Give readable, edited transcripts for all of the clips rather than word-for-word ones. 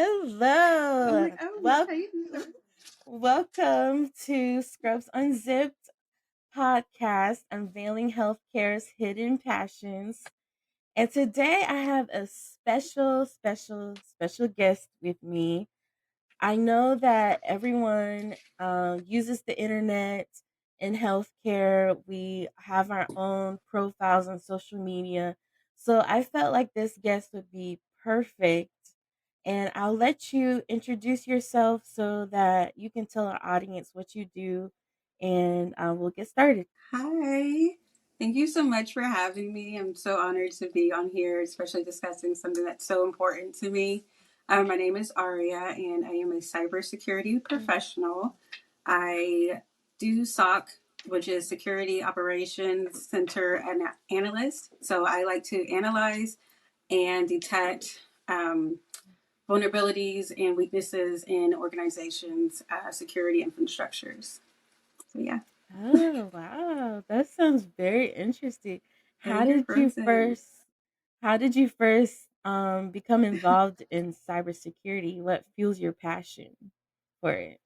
I'm Hello. like, oh, Well, how you doing? welcome to Scrubs Unzipped podcast, unveiling healthcare's hidden passions. And today I have a special guest with me. I know that everyone uses the internet in healthcare. We have our own profiles on social media. So I felt like this guest would be perfect. And I'll let you introduce yourself so that you can tell our audience what you do, and we'll get started. Hi. Thank you so much for having me. I'm so honored to be on here, especially discussing something that's so important to me. My name is Ariah, and I am a cybersecurity professional. I do SOC, which is Security Operations Center Analyst. So I like to analyze and detect vulnerabilities and weaknesses in organizations' security infrastructures. So yeah. Oh, wow. That sounds very interesting. Oh, How you're did you frozen. first how did you first become involved in cybersecurity? What fuels your passion for it?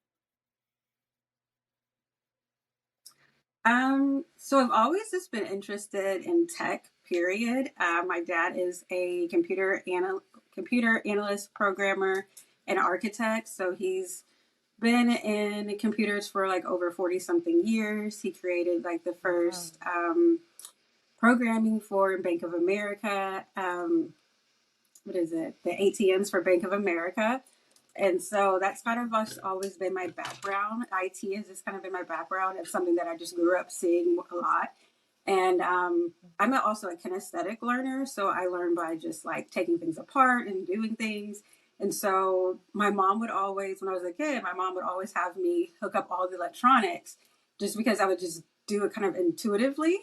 So I've always just been interested in tech, period. My dad is a computer analyst, programmer, and architect. So he's been in computers for like over 40 something years. He created like the Wow. first programming for Bank of America. What is it? The ATMs for Bank of America. And so that's kind of always been my background. IT has just kind of been my background. It's something that I just grew up seeing a lot. And I'm also a kinesthetic learner. So I learn by just like taking things apart and doing things. And so my mom would always, when I was a kid, my mom would always have me hook up all the electronics just because I would just do it kind of intuitively.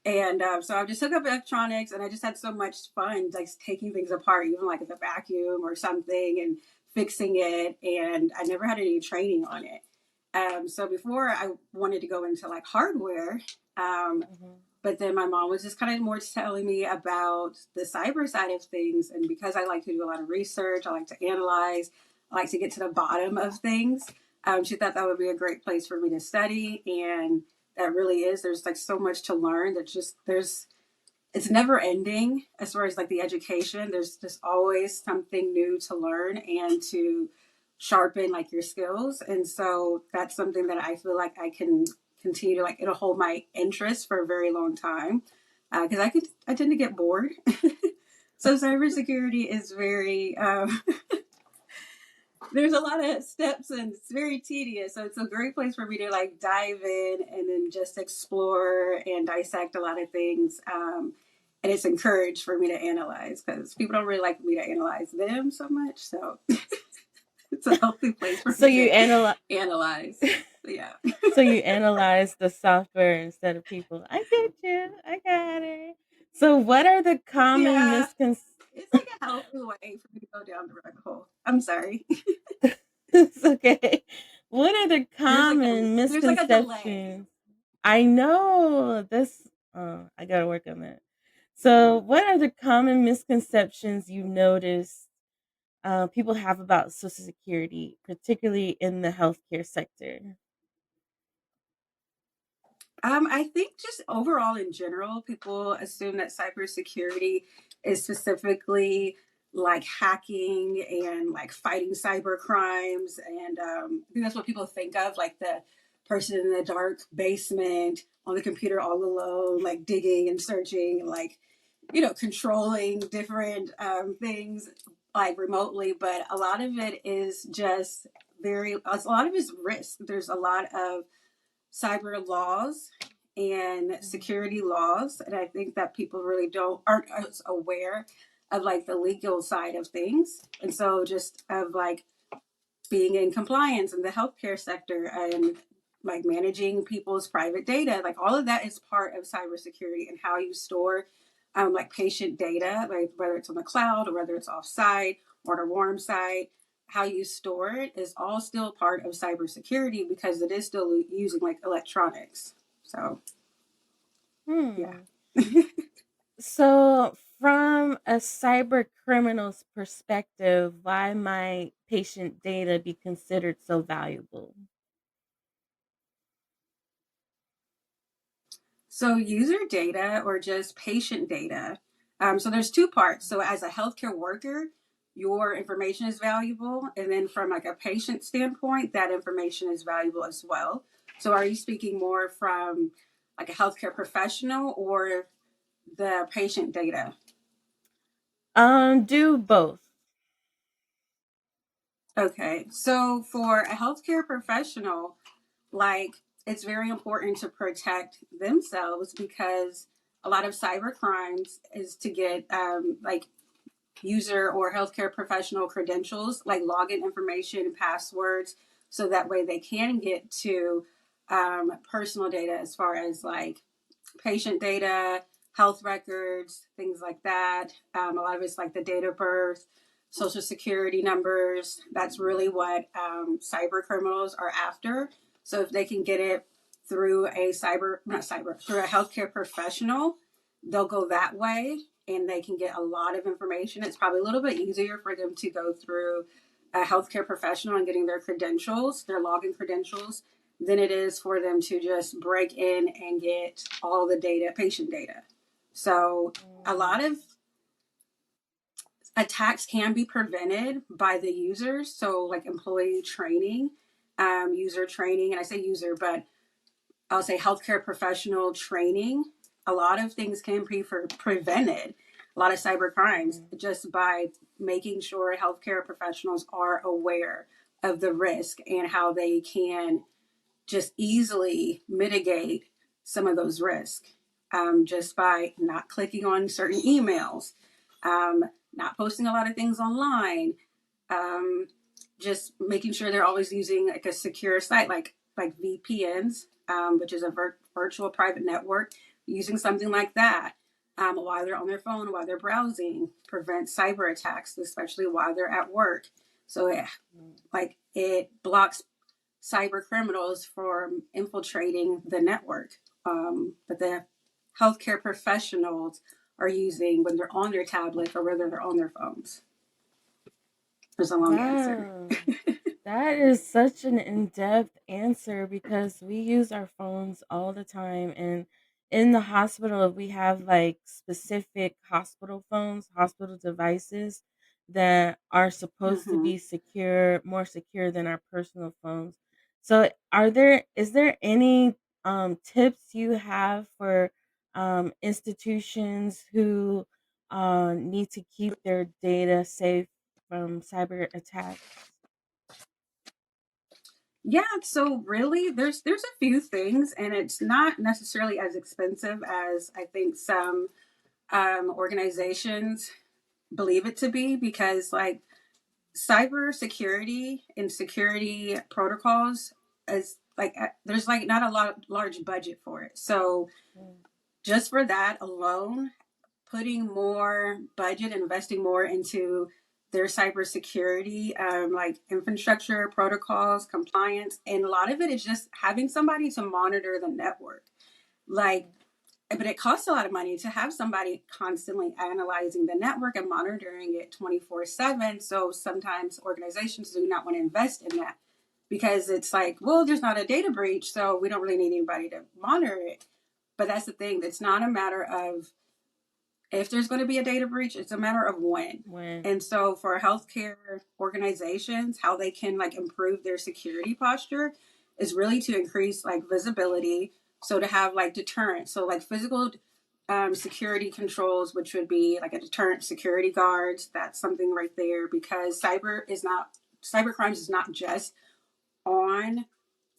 And so I just took up electronics and I just had so much fun, like taking things apart, even like the vacuum or something and fixing it. And I never had any training on it. So before I wanted to go into like hardware, Mhm. but then my mom was just kind of more telling me about the cyber side of things. And because I like to do a lot of research, I like to analyze, I like to get to the bottom of things. She thought that would be a great place for me to study. And that really is. There's like so much to learn. It's never ending as far as like the education. There's just always something new to learn and to sharpen like your skills. And so that's something that I feel like I can continue to like, it'll hold my interest for a very long time. Because I tend to get bored. So cybersecurity is very, there's a lot of steps and it's very tedious. So it's a great place for me to like dive in and then just explore and dissect a lot of things. And it's encouraged for me to analyze because people don't really like me to analyze them so much. So it's a healthy place for So me you to analyze analyze. So yeah. so you analyze the software instead of people. I get you. I got it. So what are the common Yeah. misconceptions? It's like a healthy way for me to go down the rabbit hole. I'm sorry. It's okay. What are the common There's like a delay. misconceptions? I know this. I gotta work on that. So, what are the common misconceptions you noticed people have about Social Security, particularly in the healthcare sector? I think just overall in general, people assume that cybersecurity is specifically like hacking and like fighting cyber crimes. And I think that's what people think of, like the person in the dark basement on the computer all alone, like digging and searching and like, controlling different things like remotely. But a lot of it is just a lot of it is risk. There's a lot of cyber laws and security laws, and I think that people really aren't as aware of like the legal side of things, and so just of like being in compliance in the healthcare sector and like managing people's private data, like all of that is part of cybersecurity and how you store like patient data, like whether it's on the cloud or whether it's off site or on a warm site. How you store it is all still part of cybersecurity because it is still using like electronics. So yeah. Hmm. So, from from a cyber criminal's perspective, why might patient data be considered so valuable? So user data or just patient data. So there's two parts. So as a healthcare worker, your information is valuable, and then from like a patient standpoint, that information is valuable as well. So are you speaking more from like a healthcare professional or the patient data? Do both. Okay. So for a healthcare professional, like it's very important to protect themselves because a lot of cyber crimes is to get like user or healthcare professional credentials, like login information, passwords, so that way they can get to personal data as far as like patient data, health records, things like that. A lot of it's like the date of birth, social security numbers. That's really what cyber criminals are after. So if they can get it through a through a healthcare professional, they'll go that way and they can get a lot of information. It's probably a little bit easier for them to go through a healthcare professional and getting their credentials, their login credentials, than it is for them to just break in and get all the data, patient data. So a Mm, lot of attacks can be prevented by the users. So like employee training, user training, and I say user, but I'll say healthcare professional training. A lot of things can be prevented. A lot of cyber crimes mm, just by making sure healthcare professionals are aware of the risk and how they can just easily mitigate some of those risks just by not clicking on certain emails, not posting a lot of things online, um, just making sure they're always using like a secure site like VPNs, which is a virtual private network, using something like that while they're on their phone, while they're browsing, prevent cyber attacks, especially while they're at work. So mm. it blocks cyber criminals from infiltrating the network. But the healthcare professionals are using when they're on their tablet or whether they're on their phones. There's a long answer. Wow. That is such an in-depth answer because we use our phones all the time, and in the hospital we have like specific hospital phones, hospital devices that are supposed to Mm-hmm. be secure, more secure than our personal phones. So is there any tips you have for institutions who need to keep their data safe from cyber attacks? Yeah, so really there's a few things and it's not necessarily as expensive as I think some organizations believe it to be because like cyber security and security protocols is like there's like not a large budget for it. So Mm, just for that alone, putting more budget, investing more into their cybersecurity, like infrastructure, protocols, compliance, and a lot of it is just having somebody to monitor the network. Like, but it costs a lot of money to have somebody constantly analyzing the network and monitoring it 24/7. So sometimes organizations do not want to invest in that because it's like, well, there's not a data breach, so we don't really need anybody to monitor it. But that's the thing. It's not a matter of if there's going to be a data breach, it's a matter of when. when And so for healthcare organizations, how they can like improve their security posture is really to increase like visibility. So to have like deterrence. So like physical security controls, which would be like a deterrent security guards. That's something right there because cyber crimes is not just on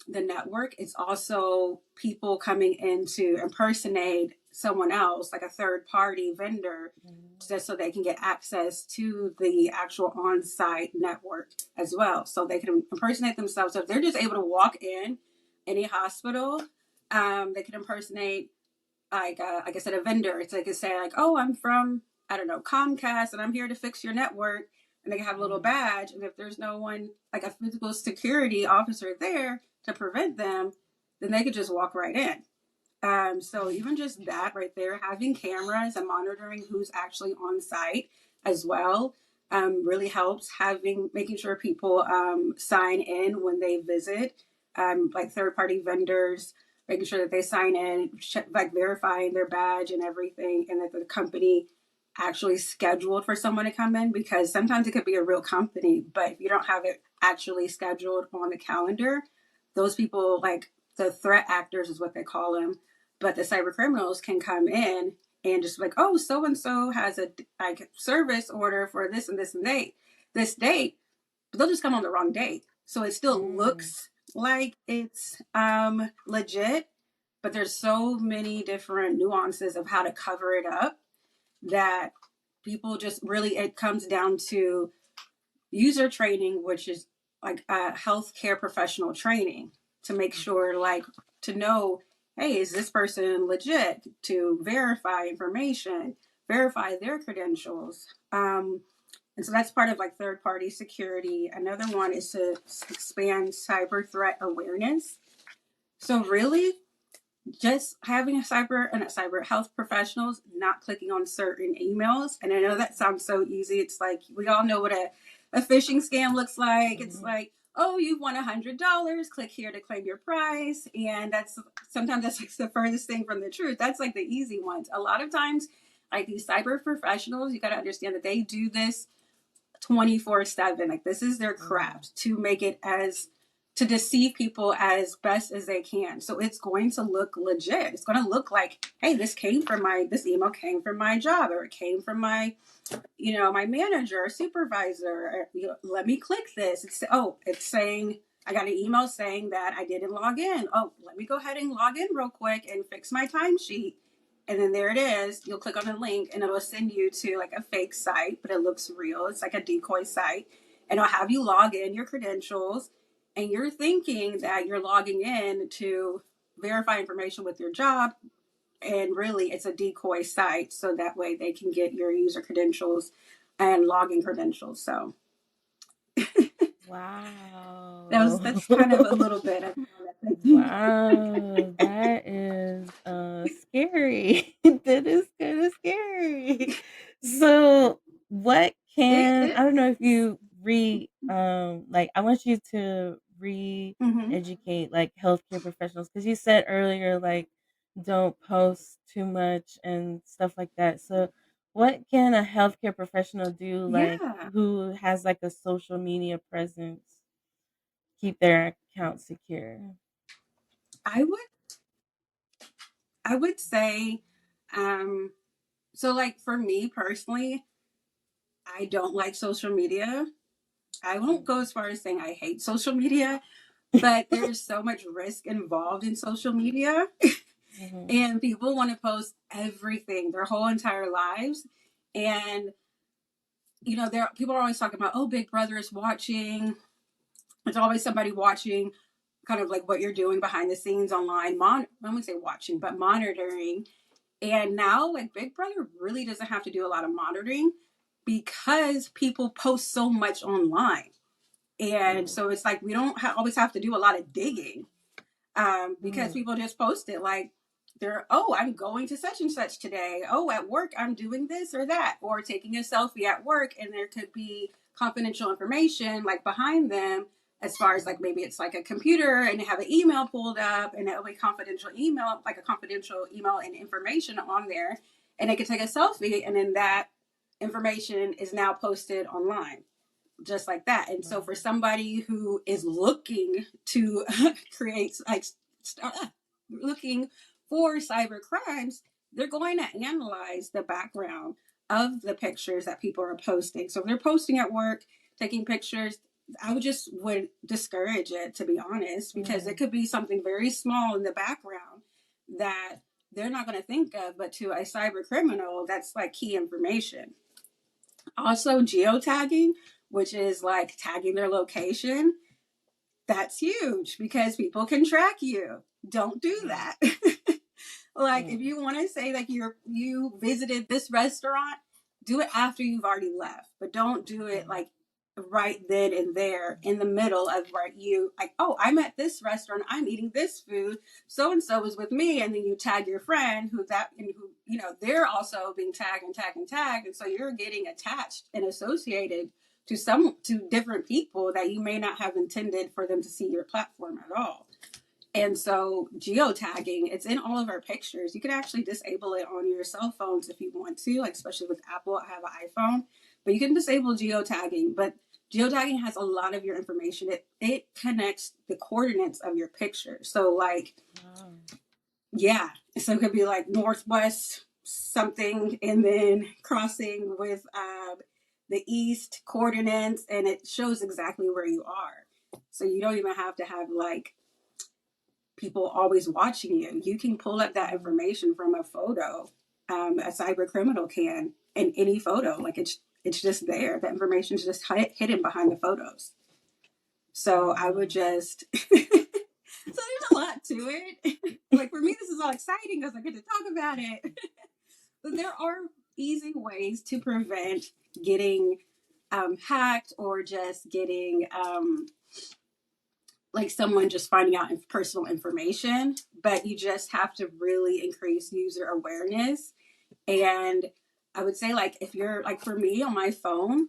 the network, it's also people coming in to impersonate someone else, like a third party vendor, mm, just so they can get access to the actual on site network as well. So they can impersonate themselves. So if they're just able to walk in any hospital, they can impersonate like I said, a vendor. It's like say like, oh, I'm from I don't know Comcast, and I'm here to fix your network. And they can have a little mm, badge, and if there's no one like a physical security officer there to prevent them, then they could just walk right in. So even just that right there, having cameras and monitoring who's actually on site as well, really helps. Making sure people sign in when they visit, like third party vendors, making sure that they sign in, like verifying their badge and everything, and that the company actually scheduled for someone to come in, because sometimes it could be a real company, but if you don't have it actually scheduled on the calendar, those people, like the threat actors is what they call them, but the cyber criminals can come in and just like, oh, so and so has a like service order for this and this date, but they'll just come on the wrong date. So it still Mm. looks like it's legit, but there's so many different nuances of how to cover it up that people just really, it comes down to user training, which is like a healthcare professional training to make sure, like, to know, hey, is this person legit? To verify information, verify their credentials. And so that's part of like third party security. Another one is to expand cyber threat awareness. So really, just having a cyber health professionals not clicking on certain emails. And I know that sounds so easy. It's like we all know what a phishing scam looks like. It's Mhm. like, oh, you've won $100. Click here to claim your prize. And that's sometimes that's like the furthest thing from the truth. That's like the easy ones. A lot of times, like these cyber professionals, you got to understand that they do this 24/7. Like this is their Mhm. craft, to make it as, to deceive people as best as they can. So it's going to look legit. It's going to look like, hey, this email came from my job, or it came from my, my manager or supervisor. Or, let me click this. It's saying I got an email saying that I didn't log in. Oh, let me go ahead and log in real quick and fix my timesheet. And then there it is. You'll click on the link and it'll send you to like a fake site, but it looks real. It's like a decoy site. And it'll have you log in your credentials. And you're thinking that you're logging in to verify information with your job. And really, it's a decoy site. So that way they can get your user credentials and login credentials. So Wow. that's kind of a little bit of how that thinking. Wow, that is scary. That is kind of scary. So, what can It I don't know if is. you like I want you to Mm-hmm. re-educate like healthcare professionals because you said earlier like don't post too much and stuff like that. So, what can a healthcare professional do like Yeah, who has like a social media presence keep their account secure? I would I would say, um, so like for me personally, I don't like social media. I won't go as far as saying I hate social media, but there's so much risk involved in social media. Mhm. And people want to post everything, their whole entire lives. And, there people are always talking about, oh, Big Brother is watching. There's always somebody watching kind of like what you're doing behind the scenes online. I wouldn't say watching, but monitoring. And now, like, Big Brother really doesn't have to do a lot of monitoring because people post so much online. And True. so it's like we don't always have to do a lot of digging, because Mm, people just post it like I'm going to such and such today. Oh, at work, I'm doing this or that, or taking a selfie at work. And there could be confidential information like behind them, as far as like maybe it's like a computer and they have an email pulled up and it'll be confidential email, like a confidential email and information on there. And they could take a selfie, and then that information is now posted online just like that. And so for wow. somebody who is looking to create like looking for cyber crimes, they're going to analyze the background of the pictures that people are posting. So if they're posting at work, taking pictures, would discourage it, to be honest, because it Mm, could be something very small in the background that they're not going to think of, but to a cyber criminal, that's like key information. Also, geotagging, which is like tagging their location, that's huge because people can track you. Don't do mm, that. Like if mm, you want to say like you visited this restaurant, do it after you've already left, but don't do it mm, like right then and there in the middle of where you like, oh, I'm at this restaurant, I'm eating this food, so and so is with me, and then you tag your friend who that and who they're also being tagged and tagged and tagged, and so you're getting attached and associated to different people that you may not have intended for them to see your platform at all. And so geotagging, it's in all of our pictures. You can actually disable it on your cell phones if you want to, like especially with Apple. I have an iPhone, but you can disable geotagging. But geotagging has a lot of your information. It connects the coordinates of your picture. So like, wow. Yeah. So it could be like northwest something and then crossing with the east coordinates, and it shows exactly where you are. So you don't even have to have like people always watching you. You can pull up that information from a photo. A cyber criminal can in any photo. Like it's just there. The information is just hidden behind the photos. So I would just. So there's a lot to it. Like for me, this is all exciting because I get to talk about it. But there are easy ways to prevent getting hacked or just getting like someone just finding out personal information, but you just have to really increase user awareness. And I would say, like, if you're like, for me on my phone,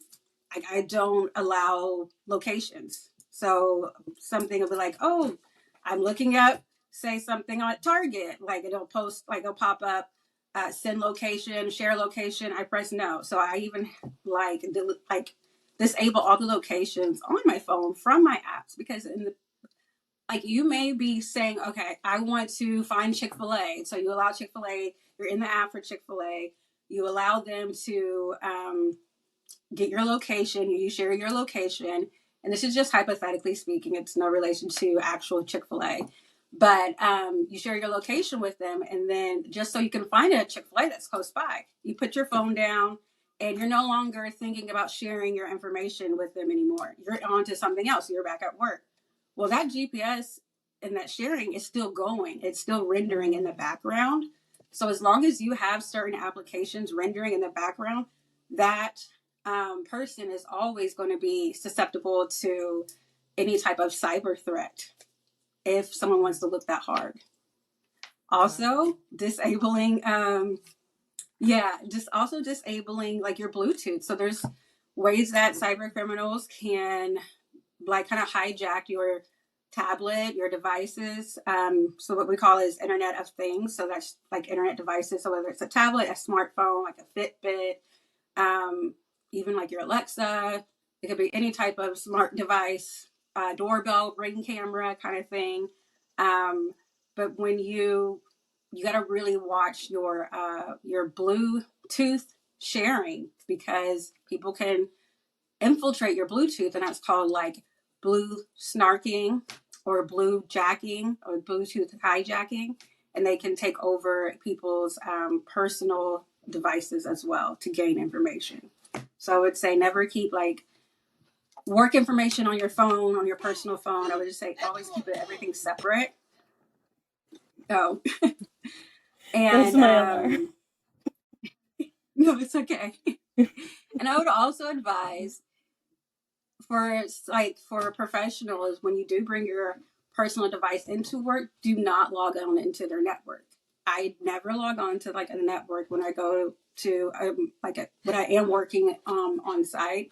like I don't allow locations. So something will be like, oh, I'm looking up, say something on Target, like it'll pop up, send location, share location. I press no. So I even like disable all the locations on my phone from my apps, because in the like you may be saying, okay, I want to find Chick-fil-A. So you allow Chick-fil-A, you're in the app for Chick-fil-A, you allow them to get your location, you share your location. And this is just hypothetically speaking, it's no relation to actual Chick-fil-A. But you share your location with them, and then just so you can find a Chick-fil-A that's close by, you put your phone down, and you're no longer thinking about sharing your information with them anymore. You're on to something else. You're back at work. Well, that GPS and that sharing is still going. It's still rendering in the background. So as long as you have certain applications rendering in the background, that person is always going to be susceptible to any type of cyber threat if someone wants to look that hard. Also, disabling, disabling like your Bluetooth. So there's ways that cyber criminals can like kind of hijack your tablet, your devices. So what we call is Internet of Things. So that's like internet devices. So whether it's a tablet, a smartphone, like a Fitbit, even like your Alexa, it could be any type of smart device, doorbell, ring camera kind of thing. But when you got to really watch your Bluetooth sharing, because people can infiltrate your Bluetooth, and that's called like blue snarking or blue jacking or Bluetooth hijacking, and they can take over people's personal devices as well to gain information. So I would say never keep like work information on your phone, on your personal phone. I would just say always keep everything separate. Oh, That's and my alarm. No, it's okay. And I would also advise for professionals, when you do bring your personal device into work, do not log on into their network. I never log on to like a network when I go to when I am working on site.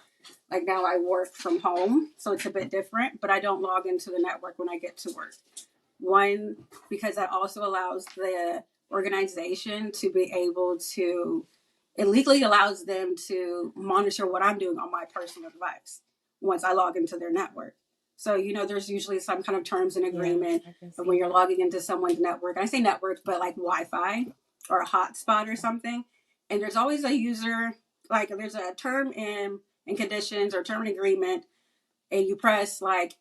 Like now I work from home, so it's a bit different, but I don't log into the network when I get to work. One, because that also allows the organization to be able to, it legally allows them to monitor what I'm doing on my personal device once I log into their network. So, there's usually some kind of terms and agreement of when you're logging into someone's network. I say network, but like Wi-Fi or a hotspot or something. And there's always a user, like there's a term and conditions or term and agreement, and you press like,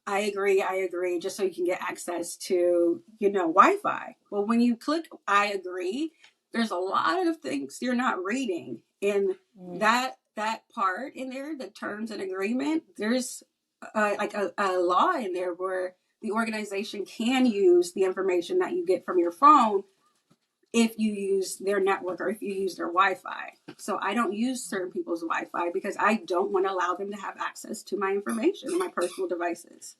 I agree, just so you can get access to, Wi-Fi. Well, when you click I agree, there's a lot of things you're not reading. In that part in there, the terms and agreement, there's like a law in there where the organization can use the information that you get from your phone if you use their network or if you use their Wi-Fi. So I don't use certain people's Wi-Fi because I don't want to allow them to have access to my information, my personal devices.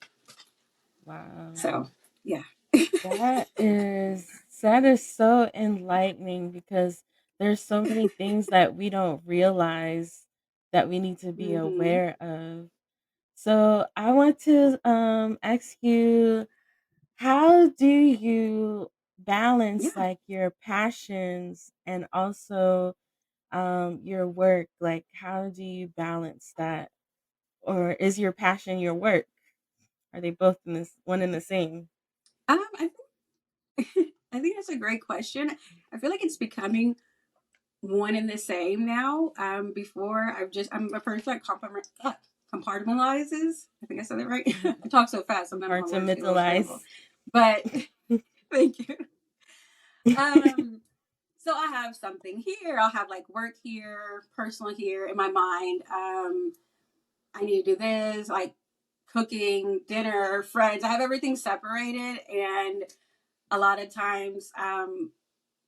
Wow. So yeah. That is so enlightening because there's so many things that we don't realize that we need to be Mm-hmm. aware of. So I want to ask you, how do you balance Yeah. like your passions and also your work? Like how do you balance that? Or is your passion your work? Are they both in this one and the same? I I think that's a great question. I feel like it's becoming one and the same now. Before I'm a person that compartmentalizes. I think I said that right. I talk so fast, sometimes my words get a little scrambled. Compartmentalize. But thank you. Um, so I have something here. I'll have like work here, personal here in my mind. I need to do this, like cooking, dinner, friends. I have everything separated, and a lot of times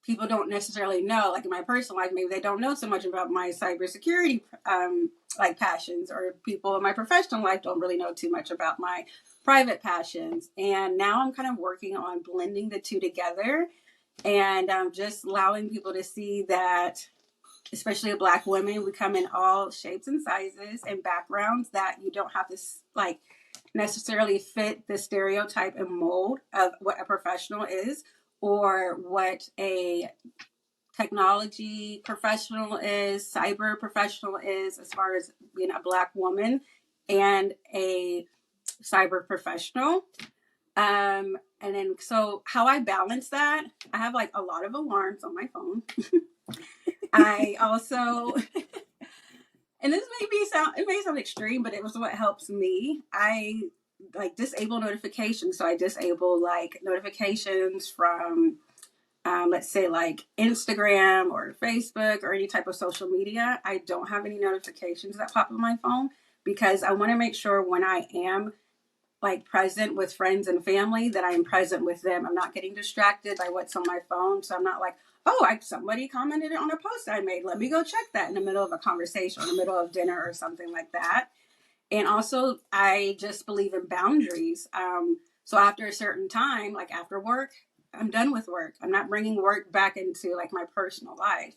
people don't necessarily know, like in my personal life, maybe they don't know so much about my cybersecurity like passions, or people in my professional life don't really know too much about my private passions. And now I'm kind of working on blending the two together, and just allowing people to see that, especially Black women, we come in all shapes and sizes and backgrounds, that you don't have to like necessarily fit the stereotype and mold of what a professional is, or what a technology professional is, cyber professional is, as far as being a Black woman and a cyber professional. And then, so how I balance that, I have like a lot of alarms on my phone. I also, and this may sound extreme, but it was what helps me. I like disable notifications. So I disable like notifications from, let's say like Instagram or Facebook or any type of social media. I don't have any notifications that pop on my phone, because I want to make sure when I am like present with friends and family, that I'm present with them. I'm not getting distracted by what's on my phone. So I'm not like, oh, somebody commented on a post I made. Let me go check that in the middle of a conversation, or in the middle of dinner or something like that. And also, I just believe in boundaries. So after a certain time, like after work, I'm done with work. I'm not bringing work back into like my personal life,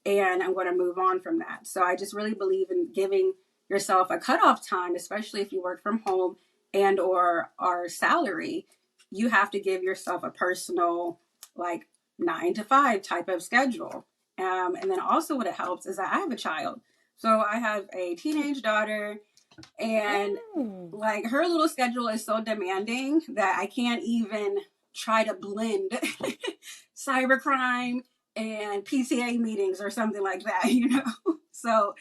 and I'm going to move on from that. So I just really believe in giving yourself a cutoff time, especially if you work from home and or are salary. You have to give yourself a personal, like 9 to 5 type of schedule. And then also, what it helps is that I have a child. So I have a teenage daughter, and Oh. like her little schedule is so demanding that I can't even try to blend cybercrime and PTA meetings or something like that, you know? So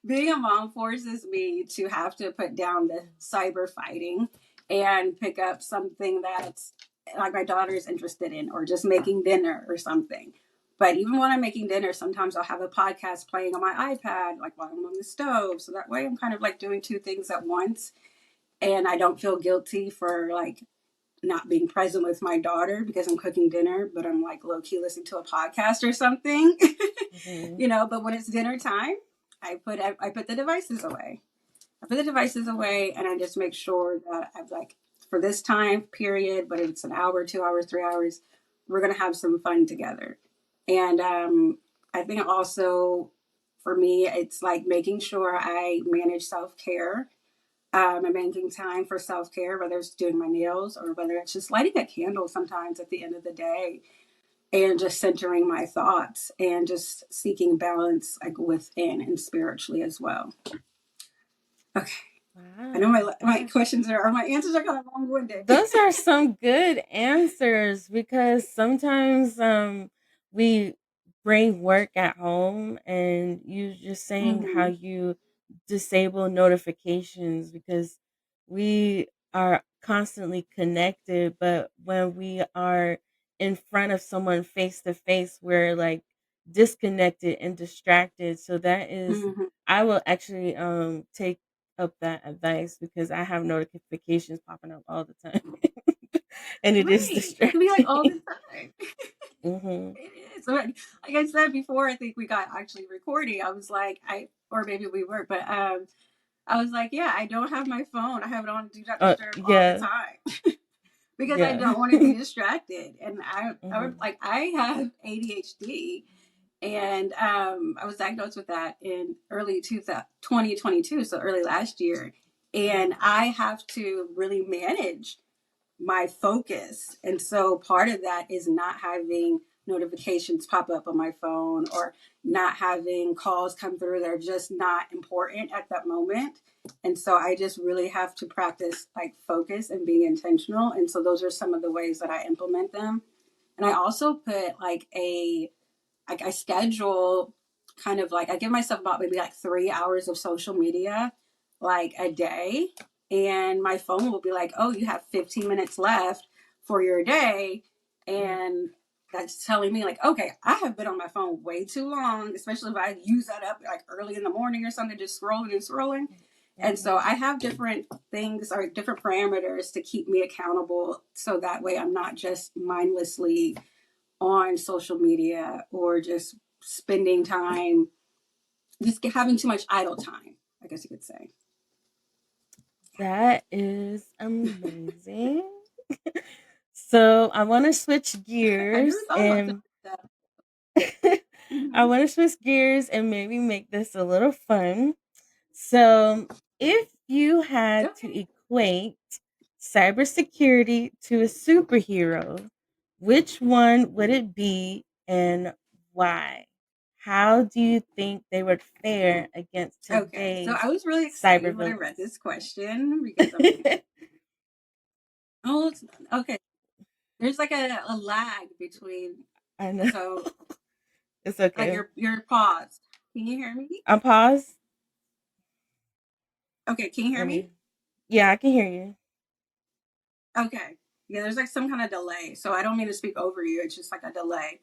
being a mom forces me to have to put down the cyber fighting and pick up something that's like my daughter's interested in, or just making dinner or something. But even when I'm making dinner, sometimes I'll have a podcast playing on my iPad, like while I'm on the stove. So that way I'm kind of like doing two things at once. And I don't feel guilty for like not being present with my daughter because I'm cooking dinner, but I'm like low key listening to a podcast or something, Mhm. you know. But when it's dinner time, I put the devices away. I put the devices away, and I just make sure that I've like, for this time period, but it's an hour, 2 hours, 3 hours, we're gonna have some fun together. And I think also for me, it's like making sure I manage self care. I'm making time for self care, whether it's doing my nails or whether it's just lighting a candle sometimes at the end of the day, and just centering my thoughts and just seeking balance like within and spiritually as well. Okay. I know Wow. my questions are, or my answers are kind of long winded. Those are some good answers because sometimes we bring work at home, and you just saying how Mm-hmm. you disable notifications because we are constantly connected, but when we are in front of someone face to face, we're like disconnected and distracted. So that is, Mm-hmm. I will actually take up that advice because I have notifications popping up all the time. And it is Right. It could be like all distracting. the time. Hmm. It is. So, like I said before, I think we got actually recording. I was like, or maybe we were, but I was like, yeah, I don't have my phone. I have it on Do Not Disturb all the Yeah, time because I yeah. don't want to be distracted. And I would Hmm. like, I have ADHD, and I was diagnosed with that in early 2022, so early last year. And I have to really manage my focus. And so part of that is not having notifications pop up on my phone or not having calls come through that are just not important at that moment. And so I just really have to practice like focus and being intentional. And so those are some of the ways that I implement them. And I also put like I schedule kind of like I give myself about maybe like 3 hours of social media like a day, and my phone will be like, oh, you have 15 minutes left for your day. And that's telling me like, okay, I have been on my phone way too long, especially if I use that up like early in the morning or something, just scrolling and scrolling. And so Hmm. I have different things or different parameters to keep me accountable, so that way I'm not just mindlessly on social media or just spending time, just having too much idle time, I guess you could say. That is amazing. So I want to switch I never gears thought about and that. I Mm-hmm. want to switch gears and maybe make this a little fun. So, if you had to Okay. equate cybersecurity to a superhero, which one would it be and why? How do you think they would fare against Okay. So today's I was really excited cyber when I read villains? this question because I'm like, oh, okay. There's like a lag between, I know. so It's like okay. you're paused. Can you hear me? I'm paused. Okay. Can you hear Let me? me. Yeah, I can hear you. Okay. Yeah, there's like some kind of delay. So I don't mean to speak over you. It's just like a delay.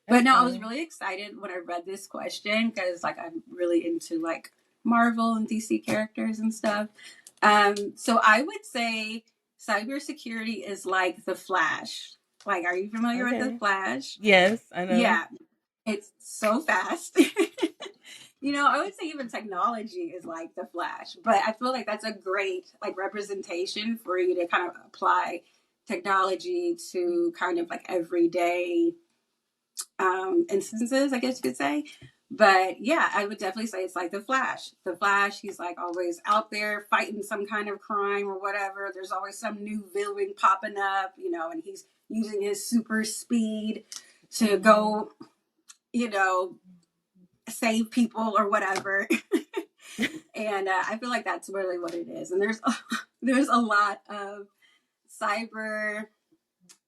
But That's no, I was fine. really excited when I read this question because like I'm really into like Marvel and DC characters and stuff. So I would say cybersecurity is like the Flash. Like, are you familiar with the Okay. Flash? Yes, I know. Yeah, it's so fast. I would say even technology is like the Flash, but I feel like that's a great like representation for you to kind of apply technology to kind of like everyday instances, I guess you could say. But yeah, I would definitely say it's like the Flash. The Flash, he's like always out there fighting some kind of crime or whatever. There's always some new villain popping up, and he's using his super speed to Mm-hmm. go, you know, save people or whatever. And I feel like that's really what it is. And there's a lot of cyber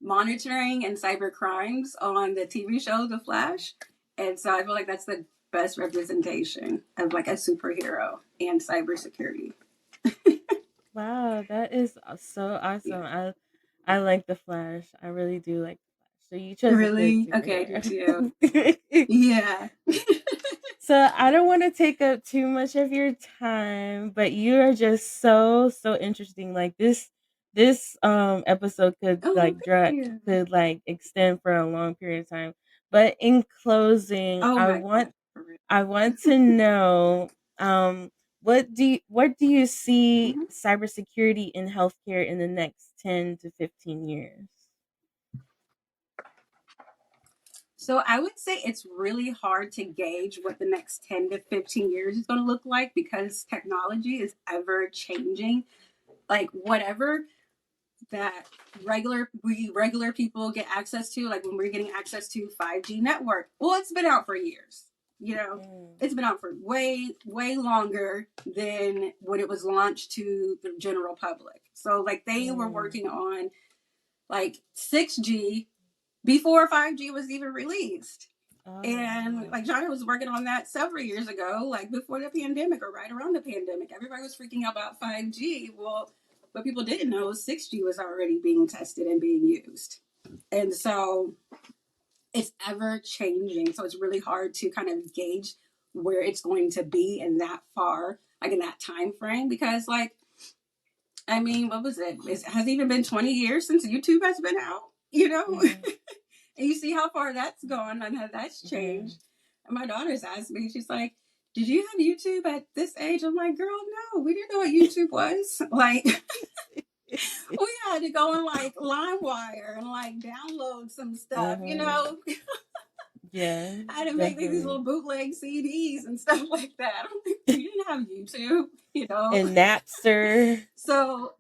monitoring and cyber crimes on the TV show The Flash. And so I feel like that's the best representation of like a superhero and cybersecurity. Wow, that is so awesome. Yeah. I like the Flash. I really do like the Flash. So you chose a good Really? Okay, I do too. superhero. Yeah. So I don't want to take up too much of your time, but you are just so interesting. Like this episode could Oh, like thank you. extend for a long period of time. But in closing, Oh my gosh. For real. I want to know what do you see Mhm. cybersecurity in healthcare in the next 10 to 15 years? So I would say it's really hard to gauge what the next 10 to 15 years is going to look like because technology is ever changing. Like whatever that regular people get access to, like when we're getting access to 5G network, well, it's been out for years. Mm, It's been out for way longer than when it was launched to the general public. So like they were mm. working on like 6G before 5G was even released. Oh And wow. like China was working on that several years ago, like before the pandemic or right around the pandemic. Everybody was freaking out about 5G. Well, what people didn't know is 6G was already being tested and being used. And so it's ever changing. So it's really hard to kind of gauge where it's going to be in that far, like in that time frame, because like I mean, what was it? It has even been 20 years since YouTube has been out, you know? Mhm. And you see how far that's gone and how that's Yeah. changed. And my daughter's asked me, she's like, did you have YouTube at this age? I'm like, girl, no, we didn't know what YouTube was. Like, we had to go on like LimeWire and like download some stuff, you Mhm. know? Yeah, I had to make like these definitely. little bootleg CDs and stuff like that. I don't think we didn't have YouTube, you know? And Napster. So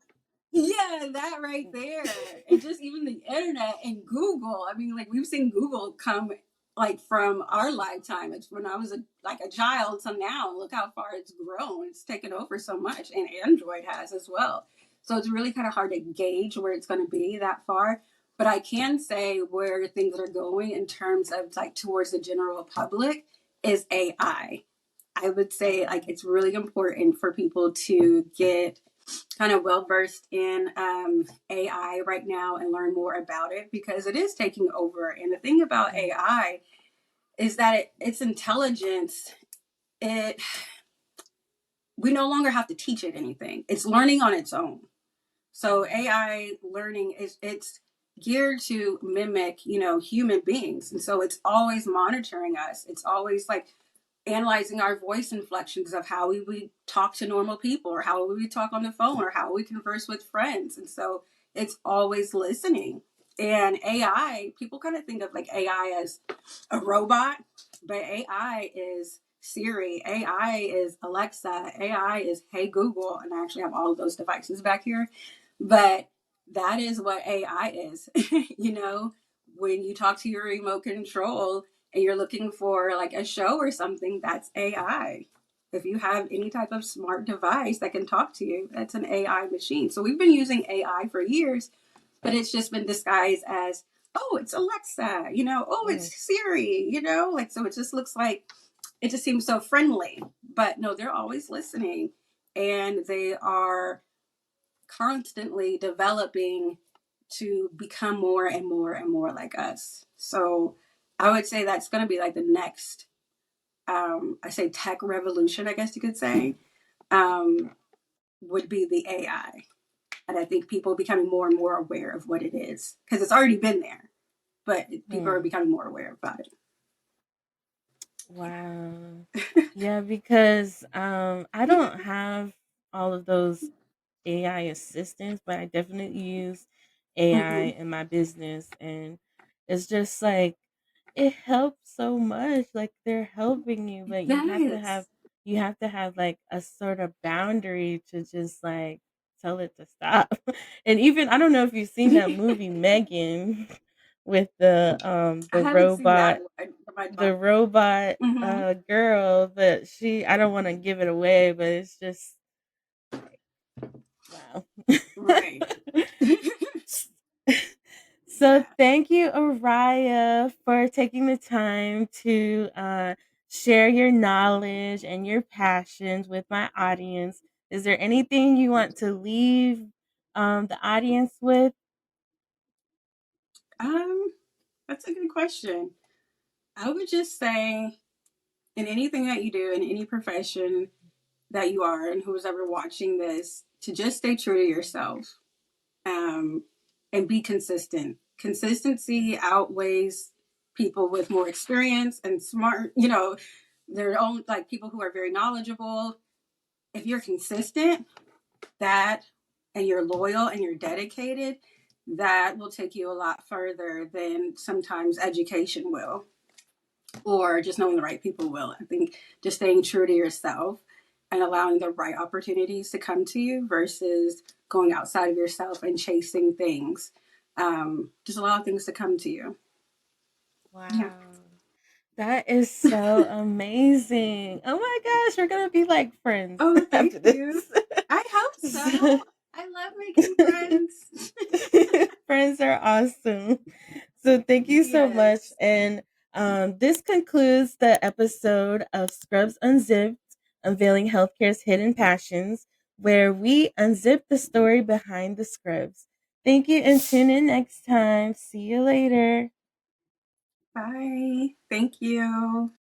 yeah, that right there. And just even the internet and Google. I mean, like we've seen Google come like from our lifetime. It's when I was like a child to now. Look how far it's grown. It's taken over so much, and Android has as well. So it's really kind of hard to gauge where it's going to be that far. But I can say where things are going in terms of like towards the general public is AI. I would say like Mhm. it's really important for people to get kind of well versed in AI right now and learn more about it because it is taking over. And the thing about Mm. AI is that its intelligence, it we no longer have to teach it anything. It's learning on its own. So Mhm. AI learning is it's geared to mimic, human beings. And so it's always monitoring us. It's always like analyzing our voice inflections of how we talk to normal people or how we talk on the phone or how we converse with friends. And so it's always listening. And AI, people kind of think of like AI as a robot, but AI is Siri, AI is Alexa, AI is Hey Google, and I actually have all of those devices back here. But that is what AI is. you know, when you talk to your remote control and you're looking for like a show or something, that's AI. If you have any type of smart device that can talk to you, that's an AI machine. So we've been using AI for years, but it's just been disguised as, oh, it's Alexa, oh, Mm. it's Siri, like, so it just looks like it just seems so friendly. But no, they're always listening and they are constantly developing to become more and more and more like us. So I would say that's going to be like the next, I say tech revolution, I guess you could say, um, would be the AI. And I think people are becoming more and more aware of what it is because it's already been there, but people are Mm. becoming more aware about it. Wow. Yeah, because I don't have all of those AI assistants, but I definitely use AI Mm-hmm. in my business, and it's just like it helps so much. Like they're helping you, but Yes. you have to have like a sort of boundary to just like tell it to stop. And even I don't know if you've seen that I movie Megan with haven't seen that one. My the daughter. robot Mm-hmm. girl, but she I don't want to give it away, but it's just like wow. Right. So Yeah. thank you, Ariah, for taking the time to share your knowledge and your passions with my audience. Is there anything you want to leave the audience with? Um, that's a good question. I would just say in anything that you do in any profession that you are and who's ever watching this, to just stay true to yourself, um, and be consistent. Consistency outweighs people with more experience and smart, their own, like people who are very knowledgeable. If you're consistent, that and you're loyal and you're dedicated, that will take you a lot further than sometimes education will or just knowing the right people will. I think just staying true to yourself and allowing the right opportunities to come to you versus going outside of yourself and chasing things. Just allow things to come to you. Yeah. Wow. That is so amazing. Oh my gosh, we're gonna be like friends Oh, thank after this. you. I hope So- so. I love making friends. Friends are awesome. So thank you so much. Yes. And this concludes the episode of Scrubs Unzipped, Unveiling Healthcare's Hidden Passions, where we unzip the story behind the scrubs. Thank you and tune in next time. See you later. Bye. Thank you.